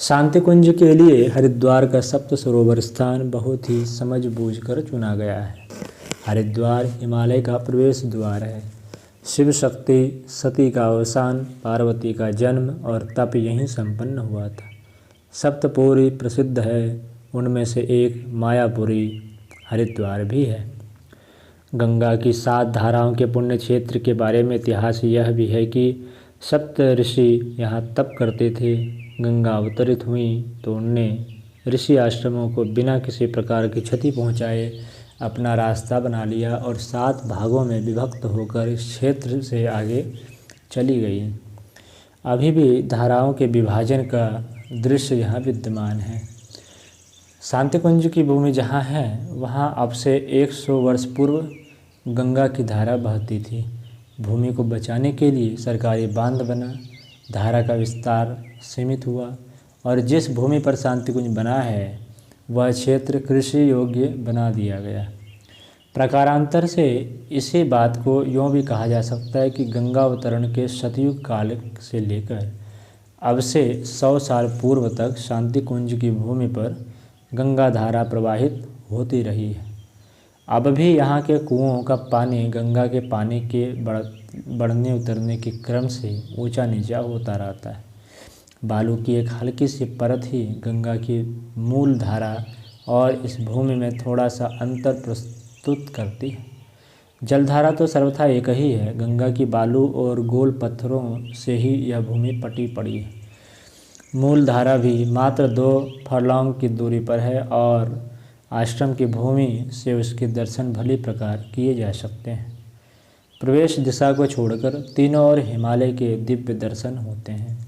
शांति कुंज के लिए हरिद्वार का सप्त सरोवर स्थान बहुत ही समझ बूझ कर चुना गया है। हरिद्वार हिमालय का प्रवेश द्वार है। शिव शक्ति सती का अवसान, पार्वती का जन्म और तप यहीं संपन्न हुआ था। सप्तपुरी प्रसिद्ध है, उनमें से एक मायापुरी हरिद्वार भी है। गंगा की 7 धाराओं के पुण्य क्षेत्र के बारे में इतिहास यह भी है कि सप्त ऋषि यहाँ तप करते थे। गंगा अवतरित हुई तो उनने ऋषि आश्रमों को बिना किसी प्रकार की क्षति पहुँचाए अपना रास्ता बना लिया और 7 भागों में विभक्त होकर इस क्षेत्र से आगे चली गई। अभी भी धाराओं के विभाजन का दृश्य यहाँ विद्यमान है। शांति कुंज की भूमि जहाँ है वहाँ अब से 100 वर्ष पूर्व गंगा की धारा बहती थी। भूमि को बचाने के लिए सरकारी बांध बना, धारा का विस्तार सीमित हुआ और जिस भूमि पर शांति कुंज बना है वह क्षेत्र कृषि योग्य बना दिया गया। प्रकारांतर से इसी बात को यूँ भी कहा जा सकता है कि गंगा अवतरण के सतयुग काल से लेकर अब से 100 साल पूर्व तक शांति कुंज की भूमि पर गंगा धारा प्रवाहित होती रही है। अब भी यहाँ के कुओं का पानी गंगा के पानी के बढ़ने उतरने के क्रम से ऊंचा नीचा होता रहता है। बालू की एक हल्की सी परत ही गंगा की मूल धारा और इस भूमि में थोड़ा सा अंतर प्रस्तुत करती है। जलधारा तो सर्वथा एक ही है। गंगा की बालू और गोल पत्थरों से ही यह भूमि पटी पड़ी है। मूल धारा भी मात्र 2 फरलॉन्ग की दूरी पर है और आश्रम की भूमि से उसके दर्शन भली प्रकार किए जा सकते हैं। प्रवेश दिशा को छोड़कर तीनों ओर हिमालय के दिव्य दर्शन होते हैं।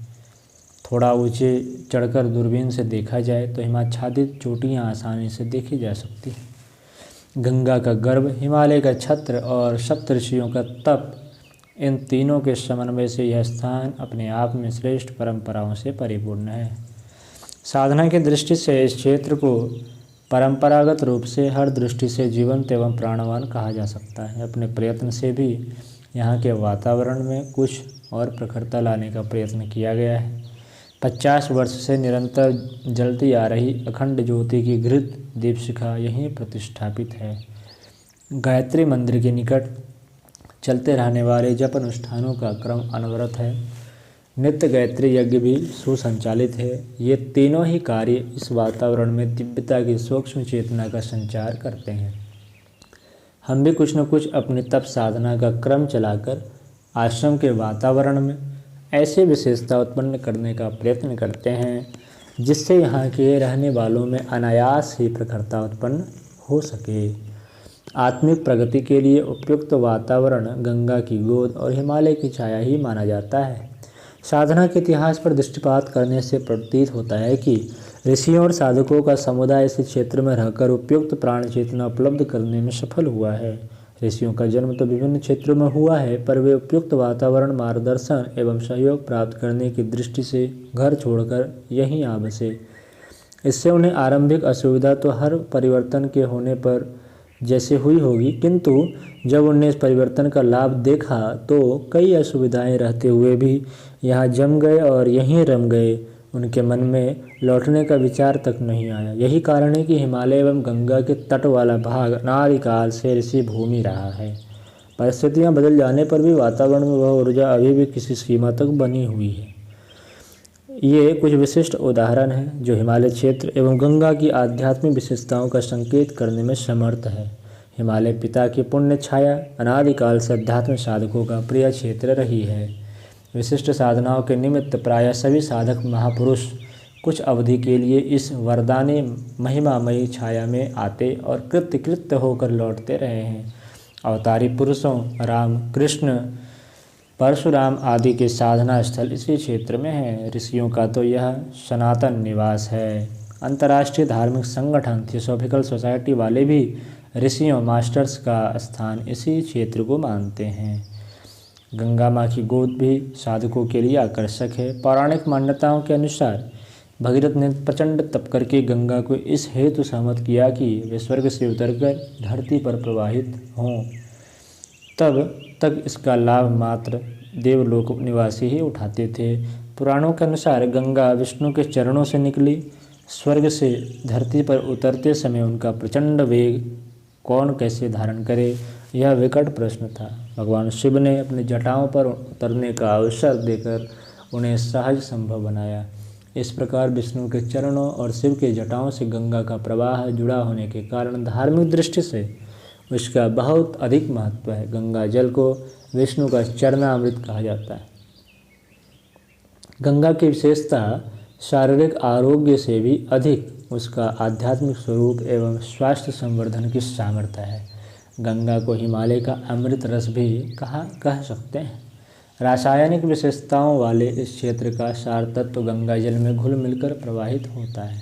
थोड़ा ऊंचे चढ़कर दूरबीन से देखा जाए तो हिमाच्छादित चोटियां आसानी से देखी जा सकती हैं। गंगा का गर्भ, हिमालय का छत्र और सप्तऋषियों का तप, इन तीनों के समन्वय से यह स्थान अपने आप में श्रेष्ठ परंपराओं से परिपूर्ण है। साधना की दृष्टि से इस क्षेत्र को परंपरागत रूप से हर दृष्टि से जीवंत एवं प्राणवान कहा जा सकता है। अपने प्रयत्न से भी यहाँ के वातावरण में कुछ और प्रखरता लाने का प्रयत्न किया गया है। 50 वर्ष से निरंतर जलती आ रही अखंड ज्योति की घृत दीपशिखा यहीं प्रतिष्ठापित है। गायत्री मंदिर के निकट चलते रहने वाले जप अनुष्ठानों का क्रम अनवरत है। नित्य गायत्री यज्ञ भी सुसंचालित है। ये तीनों ही कार्य इस वातावरण में दिव्यता की सूक्ष्म चेतना का संचार करते हैं। हम भी कुछ न कुछ अपनी तप साधना का क्रम चलाकर आश्रम के वातावरण में ऐसी विशेषता उत्पन्न करने का प्रयत्न करते हैं जिससे यहाँ के रहने वालों में अनायास ही प्रखरता उत्पन्न हो सके। आत्मिक प्रगति के लिए उपयुक्त वातावरण गंगा की गोद और हिमालय की छाया ही माना जाता है। साधना के इतिहास पर दृष्टिपात करने से प्रतीत होता है कि ऋषियों और साधकों का समुदाय इस क्षेत्र में रहकर उपयुक्त प्राण चेतना उपलब्ध करने में सफल हुआ है। ऋषियों का जन्म तो विभिन्न क्षेत्रों में हुआ है, पर वे उपयुक्त वातावरण, मार्गदर्शन एवं सहयोग प्राप्त करने की दृष्टि से घर छोड़कर यहीं आ बसे। इससे उन्हें आरंभिक असुविधा तो हर परिवर्तन के होने पर जैसे हुई होगी, किंतु जब उन्हें इस परिवर्तन का लाभ देखा तो कई असुविधाएं रहते हुए भी यहाँ जम गए और यहीं रम गए। उनके मन में लौटने का विचार तक नहीं आया। यही कारण है कि हिमालय एवं गंगा के तट वाला भाग अनादिकाल से ऋषि भूमि रहा है। परिस्थितियाँ बदल जाने पर भी वातावरण में वह ऊर्जा अभी भी किसी सीमा तक बनी हुई है। ये कुछ विशिष्ट उदाहरण हैं जो हिमालय क्षेत्र एवं गंगा की आध्यात्मिक विशेषताओं का संकेत करने में समर्थ है। हिमालय पिता की पुण्य छाया अनादिकाल से अध्यात्म साधकों का प्रिय क्षेत्र रही है। विशिष्ट साधनाओं के निमित्त प्रायः सभी साधक महापुरुष कुछ अवधि के लिए इस वरदानी महिमामयी छाया में आते और कृत्य होकर लौटते रहे हैं। अवतारी पुरुषों राम, कृष्ण, परशुराम आदि के साधना स्थल इसी क्षेत्र में है। ऋषियों का तो यह सनातन निवास है। अंतर्राष्ट्रीय धार्मिक संगठन थियोसॉफिकल सोसाइटी वाले भी ऋषियों मास्टर्स का स्थान इसी क्षेत्र को मानते हैं। गंगा माँ की गोद भी साधकों के लिए आकर्षक है। पौराणिक मान्यताओं के अनुसार भगीरथ ने प्रचंड तप करके गंगा को इस हेतु सहमत किया कि वे स्वर्ग से उतरकर धरती पर प्रवाहित हों। तब तक इसका लाभ मात्र देवलोक निवासी ही उठाते थे। पुराणों के अनुसार गंगा विष्णु के चरणों से निकली। स्वर्ग से धरती पर उतरते समय उनका प्रचंड वेग कौन कैसे धारण करे, यह विकट प्रश्न था। भगवान शिव ने अपनी जटाओं पर उतरने का अवसर देकर उन्हें सहज संभव बनाया। इस प्रकार विष्णु के चरणों और शिव के जटाओं से गंगा का प्रवाह जुड़ा होने के कारण धार्मिक दृष्टि से उसका बहुत अधिक महत्व है। गंगा जल को विष्णु का चरणामृत कहा जाता है। गंगा की विशेषता शारीरिक आरोग्य से भी अधिक उसका आध्यात्मिक स्वरूप एवं स्वास्थ्य संवर्धन की सामर्थ्य है। गंगा को हिमालय का अमृत रस भी कह सकते हैं। रासायनिक विशेषताओं वाले इस क्षेत्र का सार तत्व गंगा जल में घुल मिलकर प्रवाहित होता है।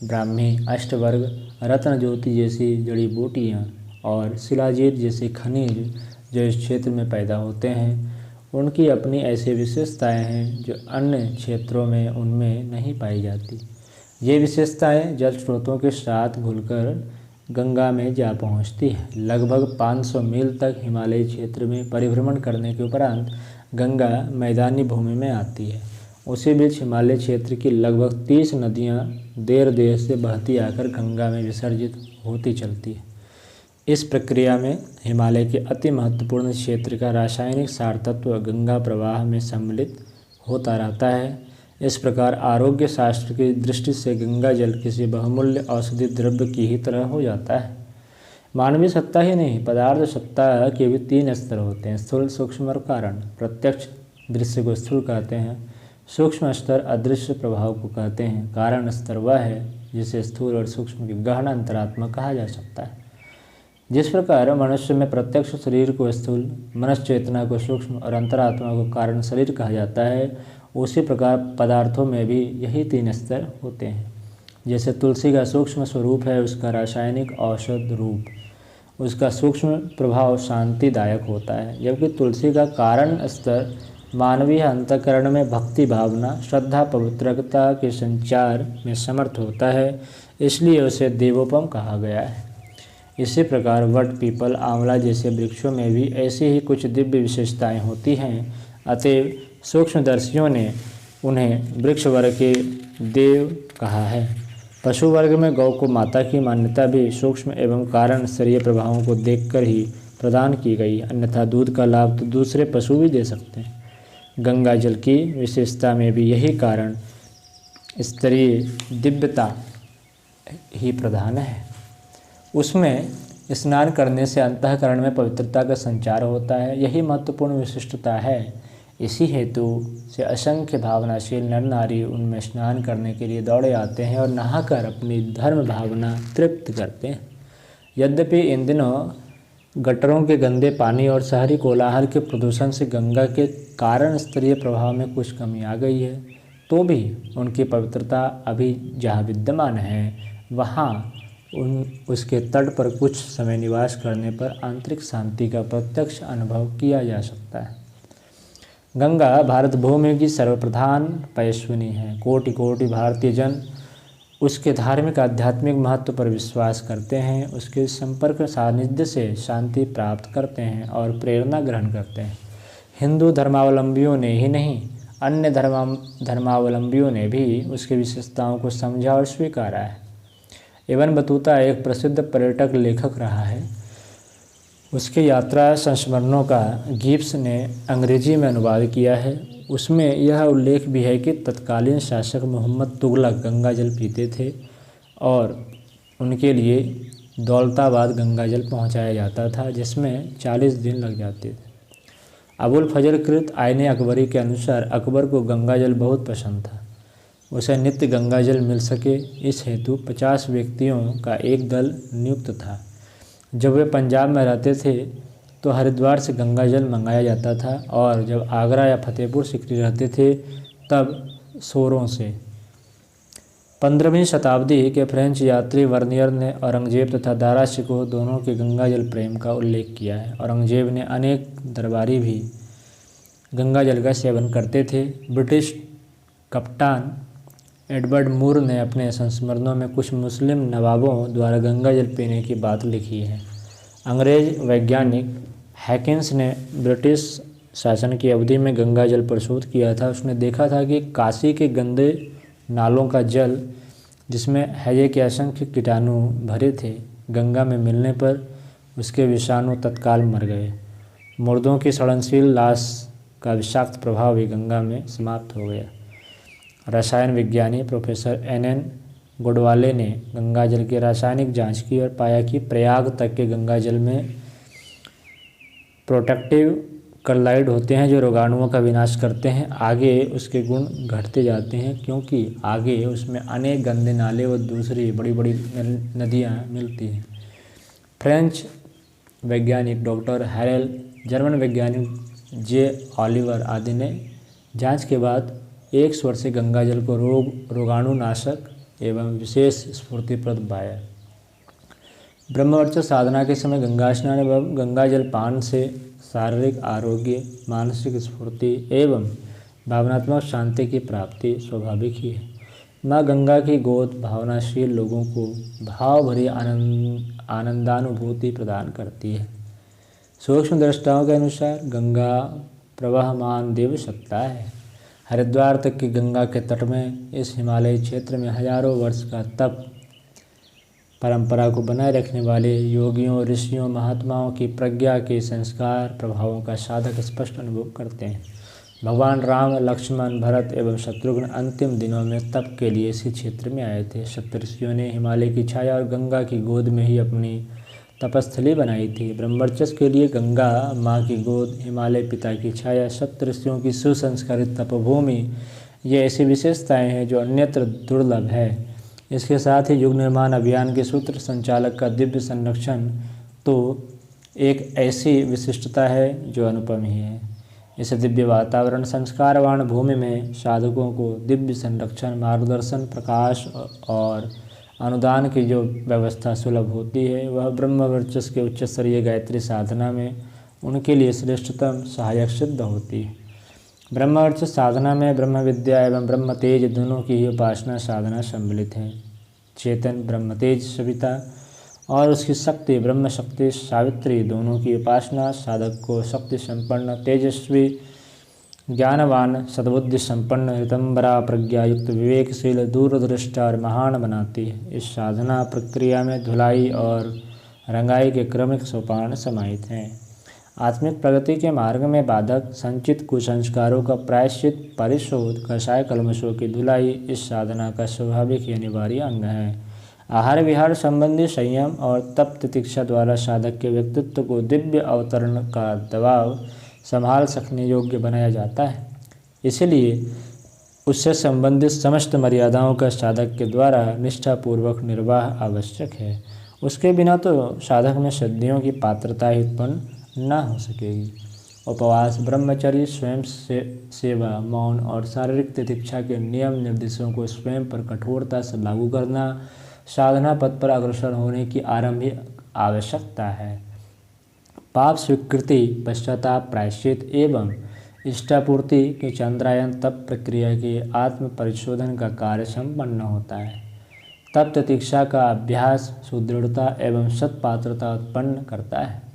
ब्राह्मी, अष्टवर्ग, रत्न ज्योति जैसी जड़ी बूटियाँ और शिलाजीत जैसे खनिज जो इस क्षेत्र में पैदा होते हैं, उनकी अपनी ऐसी विशेषताएं हैं जो अन्य क्षेत्रों में उनमें नहीं पाई जाती। ये विशेषताएं जल स्रोतों के साथ घुलकर गंगा में जा पहुंचती है। लगभग 500 मील तक हिमालयी क्षेत्र में परिभ्रमण करने के उपरांत गंगा मैदानी भूमि में आती है। उसी बीच हिमालय क्षेत्र की लगभग 30 नदियाँ देर देर से बहती आकर गंगा में विसर्जित होती चलती है। इस प्रक्रिया में हिमालय के अति महत्वपूर्ण क्षेत्र का रासायनिक सार तत्व गंगा प्रवाह में सम्मिलित होता रहता है। इस प्रकार आरोग्य शास्त्र की दृष्टि से गंगा जल किसी बहुमूल्य औषधि द्रव्य की ही तरह हो जाता है। मानवीय सत्ता ही नहीं, पदार्थ सत्ता के भी 3 स्तर होते हैं, स्थूल, सूक्ष्म और कारण। प्रत्यक्ष दृश्य को स्थूल कहते हैं, सूक्ष्म स्तर अदृश्य प्रभाव को कहते हैं, कारण स्तर वह है जिसे स्थूल और सूक्ष्म की गहन अंतरात्मा कहा जा सकता है। जिस प्रकार मनुष्य में प्रत्यक्ष शरीर को स्थूल, मनुष्य चेतना को सूक्ष्म और अंतरात्मा को कारण शरीर कहा जाता है, उसी प्रकार पदार्थों में भी यही 3 स्तर होते हैं। जैसे तुलसी का सूक्ष्म स्वरूप है उसका रासायनिक औषध रूप, उसका सूक्ष्म प्रभाव शांतिदायक होता है, जबकि तुलसी का कारण स्तर मानवीय अंतःकरण में भक्ति भावना, श्रद्धा, पवित्रता के संचार में समर्थ होता है, इसलिए उसे देवोपम कहा गया है। इसी प्रकार वट, पीपल, आंवला जैसे वृक्षों में भी ऐसी ही कुछ दिव्य विशेषताएं होती हैं। अतएव सूक्ष्मदर्शियों ने उन्हें वृक्ष वर्ग के देव कहा है। पशु वर्ग में गौ को माता की मान्यता भी सूक्ष्म एवं कारण स्तरीय प्रभावों को देखकर ही प्रदान की गई, अन्यथा दूध का लाभ तो दूसरे पशु भी दे सकते हैं। गंगा जल की विशेषता में भी यही कारण स्तरीय दिव्यता ही प्रधान है। उसमें स्नान करने से अंतःकरण में पवित्रता का संचार होता है, यही महत्वपूर्ण विशिष्टता है। इसी हेतु से असंख्य भावनाशील नर नारी उनमें स्नान करने के लिए दौड़े आते हैं और नहाकर अपनी धर्म भावना तृप्त करते हैं। यद्यपि इन दिनों गटरों के गंदे पानी और शहरी कोलाहल के प्रदूषण से गंगा के कारण स्तरीय प्रभाव में कुछ कमी आ गई है, तो भी उनकी पवित्रता अभी जहाँ विद्यमान है, वहाँ उसके तट पर कुछ समय निवास करने पर आंतरिक शांति का प्रत्यक्ष अनुभव किया जा सकता है। गंगा भारत भूमि की सर्वप्रधान पयस्विनी है। कोटि कोटि भारतीय जन उसके धार्मिक आध्यात्मिक महत्व पर विश्वास करते हैं, उसके संपर्क सानिध्य से शांति प्राप्त करते हैं और प्रेरणा ग्रहण करते हैं। हिंदू धर्मावलंबियों ने ही नहीं, अन्य धर्मावलंबियों ने भी उसकी विशेषताओं को समझा और स्वीकारा है। इब्न बतूता एक प्रसिद्ध पर्यटक लेखक रहा है। उसके यात्रा संस्मरणों का गिब्स ने अंग्रेजी में अनुवाद किया है। उसमें यह उल्लेख भी है कि तत्कालीन शासक मोहम्मद तुगलक गंगा जल पीते थे और उनके लिए दौलताबाद गंगा जल पहुँचाया जाता था, जिसमें 40 दिन लग जाते थे। अबुल फजल कृत आईने अकबरी के अनुसार अकबर को गंगा जल बहुत पसंद था। उसे नित्य गंगा जल मिल सके, इस हेतु 50 व्यक्तियों का एक दल नियुक्त था। जब वे पंजाब में रहते थे तो हरिद्वार से गंगा जल मंगाया जाता था और जब आगरा या फतेहपुर सिकरी रहते थे तब सोरों से। 15वीं शताब्दी के फ्रेंच यात्री वर्नियर ने औरंगजेब तथा दारा शिकोह दोनों के गंगा जल प्रेम का उल्लेख किया है। औरंगजेब ने अनेक दरबारी भी गंगा जल का सेवन करते थे। ब्रिटिश कप्तान एडवर्ड मूर ने अपने संस्मरणों में कुछ मुस्लिम नवाबों द्वारा गंगा जल पीने की बात लिखी है। अंग्रेज वैज्ञानिक हैकिंस ने ब्रिटिश शासन की अवधि में गंगा जल परिशोध किया था, उसने देखा था कि काशी के गंदे नालों का जल, जिसमें हैजे के असंख्य कीटाणु भरे थे, गंगा में मिलने पर उसके विषाणु तत्काल मर गए। मुर्दों की सड़नशील लाश का विषाक्त प्रभाव भी गंगा में समाप्त हो गया। रसायन विज्ञानी प्रोफेसर NN गोडवाले ने गंगा जल की रासायनिक जांच की और पाया कि प्रयाग तक के गंगा जल में प्रोटेक्टिव क्लोराइड होते हैं जो रोगाणुओं का विनाश करते हैं। आगे उसके गुण घटते जाते हैं क्योंकि आगे उसमें अनेक गंदे नाले और दूसरी बड़ी बड़ी नदियाँ मिलती हैं। फ्रेंच वैज्ञानिक डॉक्टर हैरेल, जर्मन वैज्ञानिक J. ऑलिवर आदि ने जांच के बाद 100 वर्ष से गंगा जल को रोगाणुनाशक एवं विशेष स्फूर्तिप्रद पाया। ब्रह्मवर्चस्व साधना के समय गंगा स्नान एवं गंगा जल पान से शारीरिक आरोग्य, मानसिक स्फूर्ति एवं भावनात्मक शांति की प्राप्ति स्वाभाविक ही है। माँ गंगा की गोद भावनाशील लोगों को भाव भरी आनंदानुभूति प्रदान करती है। सूक्ष्म दृष्टाओं के अनुसार गंगा प्रवहमान देव सत्ता है। हरिद्वार तक की गंगा के तट में इस हिमालयी क्षेत्र में हजारों वर्ष का तप परंपरा को बनाए रखने वाले योगियों, ऋषियों, महात्माओं की प्रज्ञा के संस्कार प्रभावों का साधक स्पष्ट अनुभव करते हैं। भगवान राम, लक्ष्मण, भरत एवं शत्रुघ्न अंतिम दिनों में तप के लिए इसी क्षेत्र में आए थे। सप्तऋषियों ने हिमालय की छाया और गंगा की गोद में ही अपनी तपस्थली बनाई थी। ब्रह्मवर्चस्व के लिए गंगा माँ की गोद, हिमालय पिता की छाया, सप्तऋषियों की सुसंस्कारित तपोभूमि, ये ऐसी विशेषताएं हैं जो अन्यत्र दुर्लभ है। इसके साथ ही युग निर्माण अभियान के सूत्र संचालक का दिव्य संरक्षण तो एक ऐसी विशिष्टता है जो अनुपम ही है। इस दिव्य वातावरण संस्कारवान भूमि में साधकों को दिव्य संरक्षण, मार्गदर्शन, प्रकाश और अनुदान की जो व्यवस्था सुलभ होती है, वह ब्रह्मवर्चस्व के उच्च स्तरीय गायत्री साधना में उनके लिए श्रेष्ठतम सहायक सिद्ध होती है। ब्रह्मवर्चस्व साधना में ब्रह्म विद्या एवं ब्रह्म तेज दोनों की ही उपासना साधना सम्मिलित है। चेतन ब्रह्म तेज सविता और उसकी शक्ति ब्रह्म शक्ति सावित्री दोनों की उपासना साधक को शक्ति संपन्न, तेजस्वी, ज्ञानवान, सद्बुद्धि संपन्न, ऋतंबरा, प्रज्ञायुक्त, विवेकशील, दूरदृष्टा और महान बनाती है। इस साधना प्रक्रिया में धुलाई और रंगाई के क्रमिक सोपान समाहित हैं। आत्मिक प्रगति के मार्ग में बाधक संचित कुसंस्कारों का प्रायश्चित, परिशोध, कषाय कलमशों की धुलाई इस साधना का स्वाभाविक ही अनिवार्य अंग है। आहार विहार संबंधी संयम और तप तितिक्षा द्वारा साधक के व्यक्तित्व को दिव्य अवतरण का दबाव संभाल सकने योग्य बनाया जाता है। इसलिए उससे संबंधित समस्त मर्यादाओं का साधक के द्वारा निष्ठापूर्वक निर्वाह आवश्यक है। उसके बिना तो साधक में सिद्धियों की पात्रता ही उत्पन्न न हो सकेगी। उपवास, ब्रह्मचर्य, स्वयं सेवा, मौन और शारीरिक तितिक्षा के नियम निर्देशों को स्वयं पर कठोरता से लागू करना साधना पथ पर अग्रसर होने की आरंभिक आवश्यकता है। पाप स्वीकृति, पश्चाताप, प्रायश्चित एवं इष्टापूर्ति के चंद्रायन तप प्रक्रिया के आत्म परिशोधन का कार्य संपन्न होता है। तप तितिक्षा का अभ्यास सुदृढ़ता एवं सत्पात्रता उत्पन्न करता है।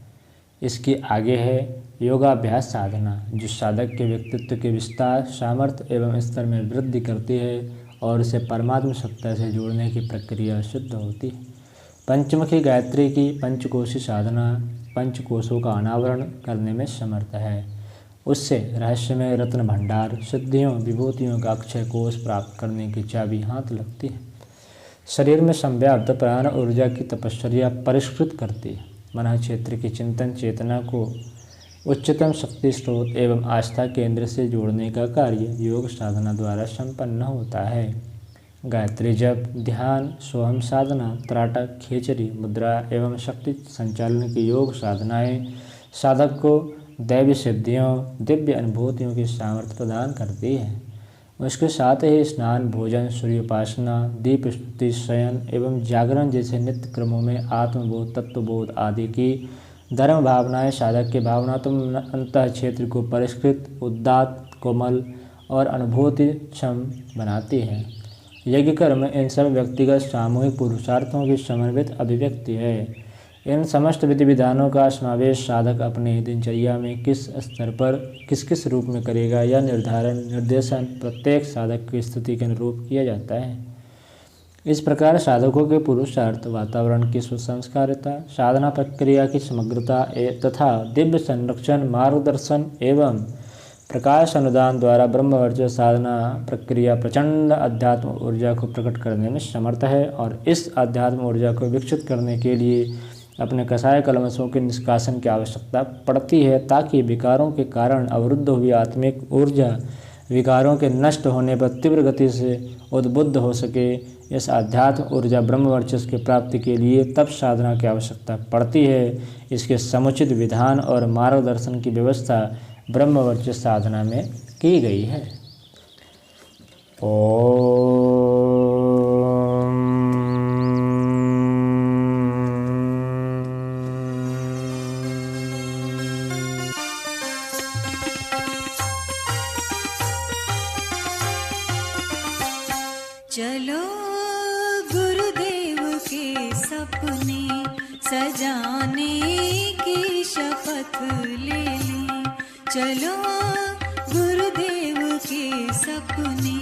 इसके आगे है योगाभ्यास साधना, जो साधक के व्यक्तित्व के विस्तार, सामर्थ्य एवं स्तर में वृद्धि करती है और उसे परमात्म सत्ता से जोड़ने की प्रक्रिया सिद्ध होती है। पंचमुखी गायत्री की पंचकोशी साधना पंचकोशों का अनावरण करने में समर्थ है। उससे रहस्यमय रत्न भंडार, सिद्धियों, विभूतियों का अक्षय कोष प्राप्त करने की चाबी हाथ लगती है। शरीर में संव्याप्त प्राण ऊर्जा की तपश्चर्या परिष्कृत करती है। मन क्षेत्र की चिंतन चेतना को उच्चतम शक्ति स्रोत एवं आस्था केंद्र से जोड़ने का कार्य योग साधना द्वारा संपन्न होता है। गायत्री जप, ध्यान, सोहम साधना, त्राटक, खेचरी, मुद्रा एवं शक्ति संचालन की योग साधनाएं साधक को दैवी सिद्धियों, दिव्य अनुभूतियों की सामर्थ्य प्रदान करती है। उसके साथ ही स्नान, भोजन, सूर्योपासना, दीप स्तुति, शयन एवं जागरण जैसे नित्य क्रमों में आत्मबोध, तत्वबोध आदि की धर्म भावनाएं साधक के भावनात्मक अंतः क्षेत्र को परिष्कृत, उदात्त, कोमल और अनुभूति क्षम बनाती हैं। यज्ञ कर्म इन सब व्यक्तिगत सामूहिक पुरुषार्थों की समन्वित अभिव्यक्ति है। इन समस्त विधि विधानों का समावेश साधक अपने दिनचर्या में किस स्तर पर किस किस रूप में करेगा, यह निर्देशन प्रत्येक साधक की स्थिति के अनुरूप किया जाता है। इस प्रकार साधकों के पुरुषार्थ, वातावरण की सुसंस्कारिता, साधना प्रक्रिया की समग्रता तथा दिव्य संरक्षण, मार्गदर्शन एवं प्रकाश अनुदान द्वारा ब्रह्मवर्चस्व साधना प्रक्रिया प्रचंड अध्यात्म ऊर्जा को प्रकट करने में समर्थ है और इस अध्यात्म ऊर्जा को विकसित करने के लिए अपने कसाय कलमशों के निष्कासन की आवश्यकता पड़ती है, ताकि विकारों के कारण अवरुद्ध हुई आत्मिक ऊर्जा विकारों के नष्ट होने पर तीव्र गति से उद्बुद्ध हो सके। इस आध्यात्म ऊर्जा ब्रह्मवर्चस्व की प्राप्ति के लिए तप साधना की आवश्यकता पड़ती है। इसके समुचित विधान और मार्गदर्शन की व्यवस्था ब्रह्मवर्चस्व साधना में की गई है। चलो गुरुदेव के सपने सजाने की शपथ ले ली। चलो गुरुदेव के सपने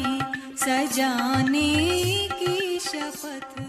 सजाने की शपथ